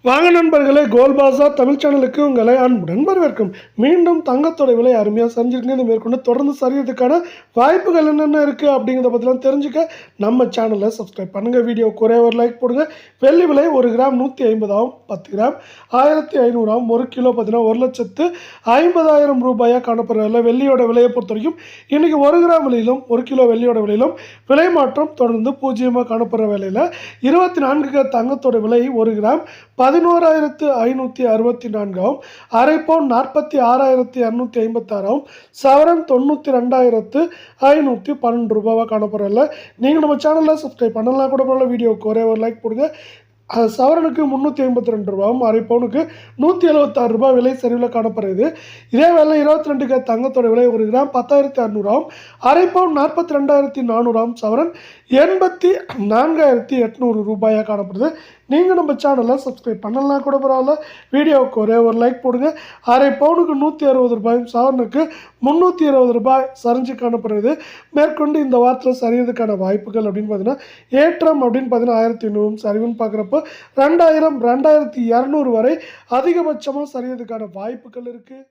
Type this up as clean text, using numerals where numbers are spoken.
வாங்க நண்பர்களே, கோல் பாஸார் தமிழ் சேனலுக்கு உங்களை அன்புடன் வரவேற்கும். மீண்டும் தங்கத்தோட விலை அருமையாக சரிஞ்சிருக்கு. இந்த மேற்கொண்டு தொடர்ந்து சரியறதுக்கான வாய்ப்புகள் என்னென்ன இருக்குது அப்படிங்கிறத பற்றிலாம் தெரிஞ்சுக்க நம்ம சேனலை சப்ஸ்கிரைப் பண்ணுங்கள். வீடியோ ஒரே ஒரு லைக் போடுங்க. வெள்ளி விலை 1 கிராம் 150 ஆகும், 10 கிராம் 1500 ஆகும், 1 கிலோ பார்த்தீங்கன்னா 1,50,000 ரூபாயாக காணப்படுறதில்ல. வெள்ளியோட விலையை பொறுத்த வரைக்கும் இன்றைக்கி 1 கிராம் விலையிலும் 1 கிலோ வெள்ளியோட விலையிலும் விலை மாற்றம் தொடர்ந்து பூஜ்ஜியமாக காணப்படுற வேலையில் 24 தங்கத்தோட விலை 1 கிராம் 11,564 ஆகும், அரை பவுன் 46,256 ஆகும், சவரன் 92,512 ரூபாவாக காணப்படுறதில்ல. நீங்கள் நம்ம சேனலில் சப்ஸ்கிரைப் பண்ணலாம் கூட பரவாயில்ல. வீடியோவுக்கு ஒரே ஒரு லைக் போடுங்க. சவரனுக்கு 352 ரூபாவும், அரை பவுனுக்கு 176 ரூபாய் விலை சரிவில் காணப்படுறது. இதே வேலை 22 தங்கத்தோட விலை 1 கிராம் 10,600 ஆகும், அரை பவுன் 42,400 ஆகும், சவரன் 84,800 ரூபாயாக காணப்படுது. நீங்கள் நம்ம சேனலை சப்ஸ்கிரைப் பண்ணலாம் கூட பரவாயில்ல. வீடியோவுக்கு ஒரே ஒரு லைக் போடுங்க. அரை பவுனுக்கு 160 ரூபாயும், சவரனுக்கு 320 ரூபாய் சரிஞ்சு காணப்படுறது. மேற்கொண்டு இந்த வாரத்தில் சரியறதுக்கான வாய்ப்புகள் அப்படின்னு பார்த்தீங்கன்னா ஏற்றம் அப்படின்னு பார்த்தீங்கன்னா 1,800 சரிவுன்னு பார்க்குறப்போ 2000 2200 வரை அதிகபட்சமாக சரியறதுக்கான வாய்ப்புகள் இருக்குது.